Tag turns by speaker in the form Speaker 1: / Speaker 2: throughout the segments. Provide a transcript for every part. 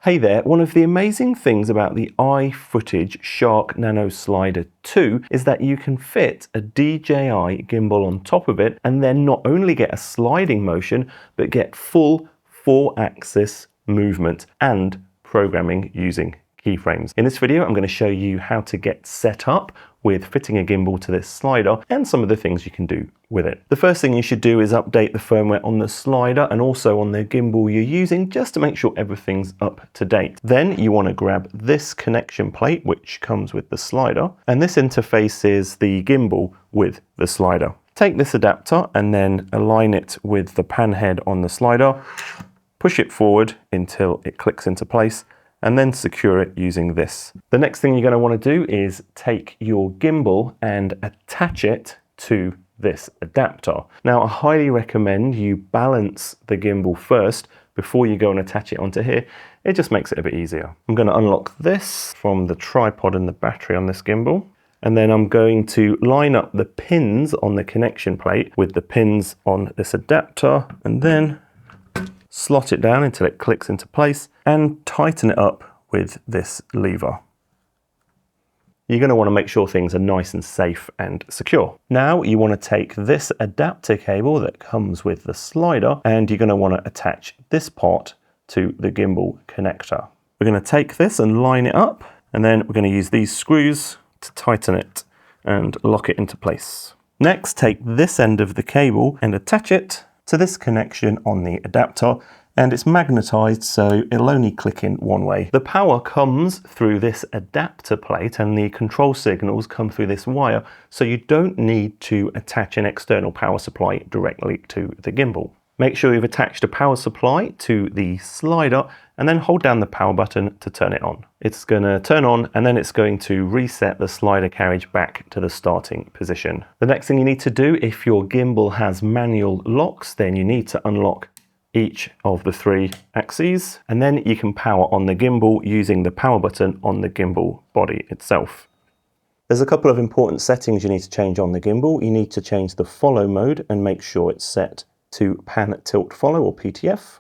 Speaker 1: Hey there, one of the amazing things about the iFootage Shark Nano Slider 2 is that you can fit a DJI gimbal on top of it and then not only get a sliding motion, but get full 4-axis movement and programming using keyframes. In this video, I'm going to show you how to get set up with fitting a gimbal to this slider and some of the things you can do with it. The first thing you should do is update the firmware on the slider and also on the gimbal you're using just to make sure everything's up to date. Then you want to grab this connection plate which comes with the slider, and this interfaces the gimbal with the slider. Take this adapter and then align it with the pan head on the slider, push it forward until it clicks into place, and then secure it using this. The next thing you're going to want to do is take your gimbal and attach it to this adapter. Now, I highly recommend you balance the gimbal first before you go and attach it onto here. It just makes it a bit easier. I'm going to unlock this from the tripod and the battery on this gimbal. And then I'm going to line up the pins on the connection plate with the pins on this adapter, and then slot it down until it clicks into place and tighten it up with this lever. You're going to want to make sure things are nice and safe and secure. Now you want to take this adapter cable that comes with the slider and you're going to want to attach this part to the gimbal connector. We're going to take this and line it up, and then we're going to use these screws to tighten it and lock it into place. Next, take this end of the cable and attach it to this connection on the adapter, and it's magnetized so it'll only click in one way. The power comes through this adapter plate and the control signals come through this wire, so you don't need to attach an external power supply directly to the gimbal. Make sure you've attached a power supply to the slider and then hold down the power button to turn it on. It's going to turn on and then it's going to reset the slider carriage back to the starting position. The next thing you need to do, if your gimbal has manual locks, then you need to unlock each of the 3 axes, and then you can power on the gimbal using the power button on the gimbal body itself. There's a couple of important settings you need to change on the gimbal. You need to change the follow mode and make sure it's set to pan tilt follow or PTF.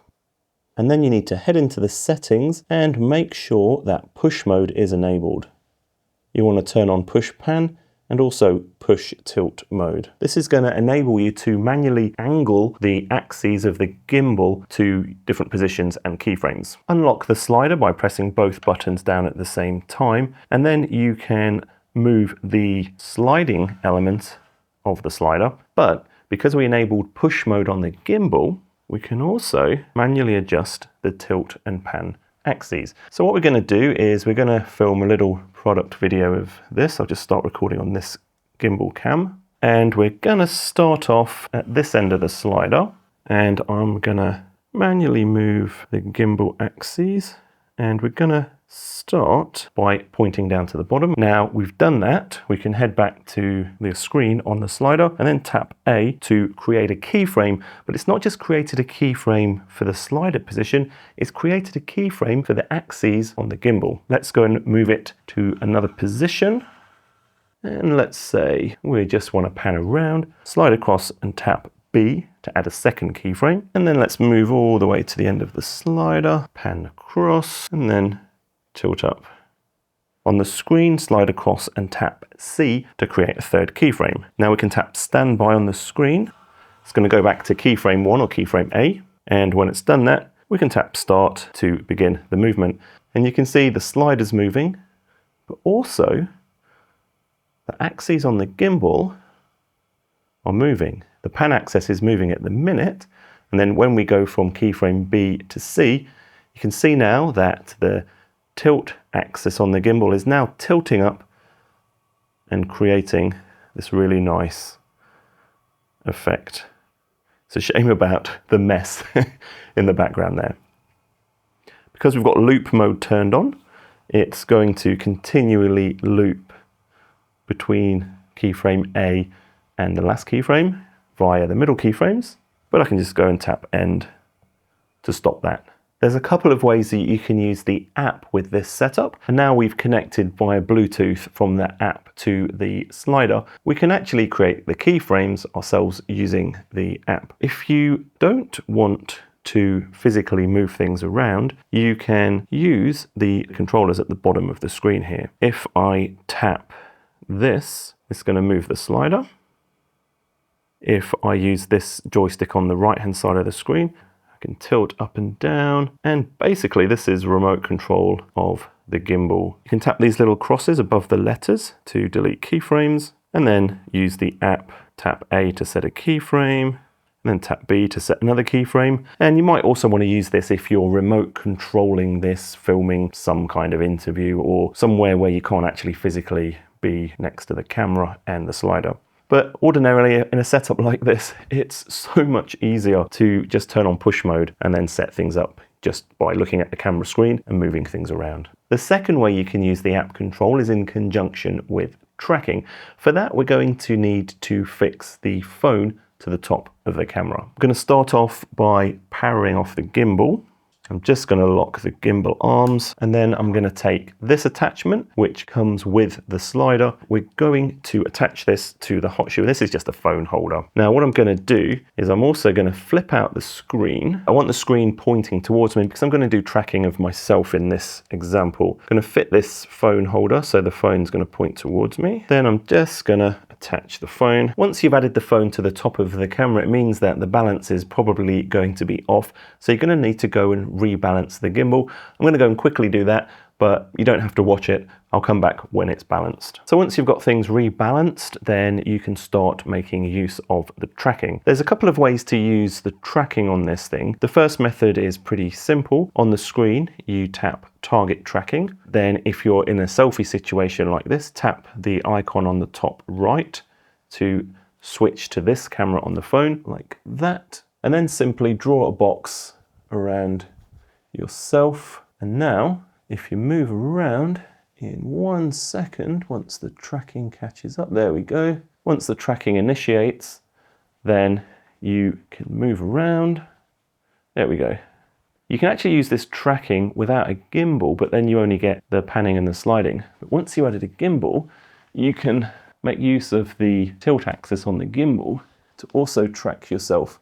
Speaker 1: And then you need to head into the settings and make sure that push mode is enabled. You want to turn on push pan and also push tilt mode. This is going to enable you to manually angle the axes of the gimbal to different positions and keyframes. Unlock the slider by pressing both buttons down at the same time, and then you can move the sliding element of the slider. But because we enabled push mode on the gimbal, we can also manually adjust the tilt and pan axes. So what we're going to do is we're going to film a little product video of this. I'll just start recording on this gimbal cam. And we're going to start off at this end of the slider. And I'm going to manually move the gimbal axes. And we're going to start by pointing down to the bottom. Now we've done that, we can head back to the screen on the slider and then tap A to create a keyframe. But it's not just created a keyframe for the slider position, it's created a keyframe for the axes on the gimbal. Let's go and move it to another position. And let's say we just want to pan around, slide across and tap B to add a second keyframe. And then let's move all the way to the end of the slider, pan across, and then tilt up. On the screen, slide across and tap C to create a third keyframe. Now we can tap standby on the screen. It's going to go back to keyframe 1 or keyframe A. And when it's done that, we can tap start to begin the movement. And you can see the slider's moving, but also the axes on the gimbal are moving. The pan axis is moving at the minute. And then when we go from keyframe B to C, you can see now that the tilt axis on the gimbal is now tilting up and creating this really nice effect. It's a shame about the mess in the background there. Because we've got loop mode turned on, it's going to continually loop between keyframe A and the last keyframe via the middle keyframes, but I can just go and tap end to stop that. There's a couple of ways that you can use the app with this setup, and now we've connected via Bluetooth from the app to the slider. We can actually create the keyframes ourselves using the app. If you don't want to physically move things around, you can use the controllers at the bottom of the screen here. If I tap this, it's going to move the slider. If I use this joystick on the right hand side of the screen, I can tilt up and down, and basically this is remote control of the gimbal. You can tap these little crosses above the letters to delete keyframes, and then use the app, tap A to set a keyframe, and then tap B to set another keyframe. And you might also want to use this if you're remote controlling this, filming some kind of interview or somewhere where you can't actually physically be next to the camera and the slider. But ordinarily in a setup like this, it's so much easier to just turn on push mode and then set things up just by looking at the camera screen and moving things around. The second way you can use the app control is in conjunction with tracking. For that, we're going to need to fix the phone to the top of the camera. I'm going to start off by powering off the gimbal. I'm just going to lock the gimbal arms, and then I'm going to take this attachment which comes with the slider. We're going to attach this to the hot shoe. This is just a phone holder. Now what I'm going to do is I'm also going to flip out the screen. I want the screen pointing towards me because I'm going to do tracking of myself in this example. I'm going to fit this phone holder so the phone's going to point towards me. Then I'm just going to attach the phone. Once you've added the phone to the top of the camera, it means that the balance is probably going to be off. So you're going to need to go and rebalance the gimbal. I'm going to go and quickly do that, but you don't have to watch it. I'll come back when it's balanced. So once you've got things rebalanced, then you can start making use of the tracking. There's a couple of ways to use the tracking on this thing. The first method is pretty simple. On the screen, you tap target tracking. Then if you're in a selfie situation like this, tap the icon on the top right to switch to this camera on the phone like that. And then simply draw a box around yourself. And now, if you move around in 1 second, once the tracking catches up, there we go. Once the tracking initiates, then you can move around. There we go. You can actually use this tracking without a gimbal, but then you only get the panning and the sliding. But once you added a gimbal, you can make use of the tilt axis on the gimbal to also track yourself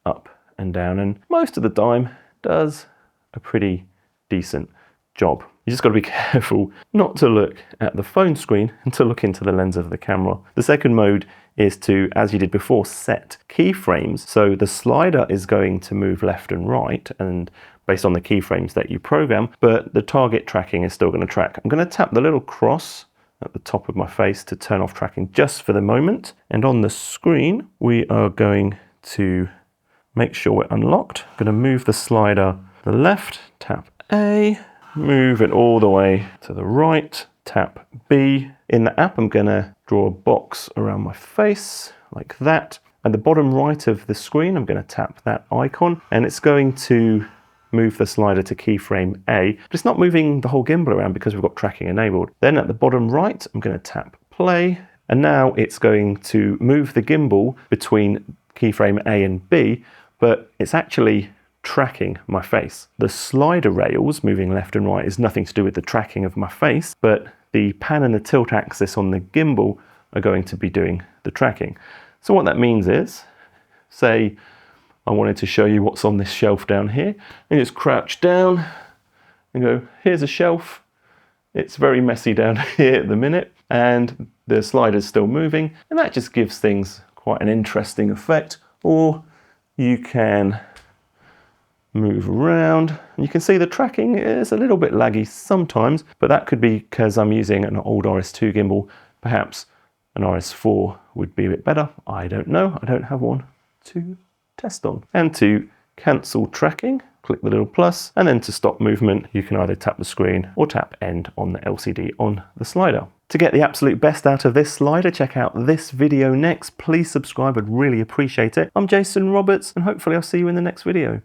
Speaker 1: up and down, and most of the time does a pretty decent job. You just got to be careful not to look at the phone screen and to look into the lens of the camera. The second mode is to, as you did before, set keyframes. So the slider is going to move left and right and based on the keyframes that you program, but the target tracking is still going to track. I'm going to tap the little cross at the top of my face to turn off tracking just for the moment. And on the screen, we are going to make sure we're unlocked. I'm going to move the slider to the left, tap A, move it all the way to the right, tap B. In the app, I'm going to draw a box around my face like that. At the bottom right of the screen, I'm going to tap that icon, and it's going to move the slider to keyframe A, but it's not moving the whole gimbal around because we've got tracking enabled. Then at the bottom right, I'm going to tap play, and now it's going to move the gimbal between keyframe A and B, but it's actually tracking my face. The slider rails moving left and right is nothing to do with the tracking of my face, but the pan and the tilt axis on the gimbal are going to be doing the tracking. So what that means is, say I wanted to show you what's on this shelf down here, and just crouch down and go, here's a shelf. It's very messy down here at the minute, and the slider's still moving, and that just gives things quite an interesting effect. Or you can move around, and you can see the tracking is a little bit laggy sometimes, but that could be because I'm using an old RS2 gimbal. Perhaps an RS4 would be a bit better. I don't know. I don't have one to test on. And to cancel tracking, click the little plus, and then to stop movement, you can either tap the screen or tap end on the LCD on the slider. To get the absolute best out of this slider, check out this video next. Please subscribe, I'd really appreciate it. I'm Jason Roberts, and hopefully I'll see you in the next video.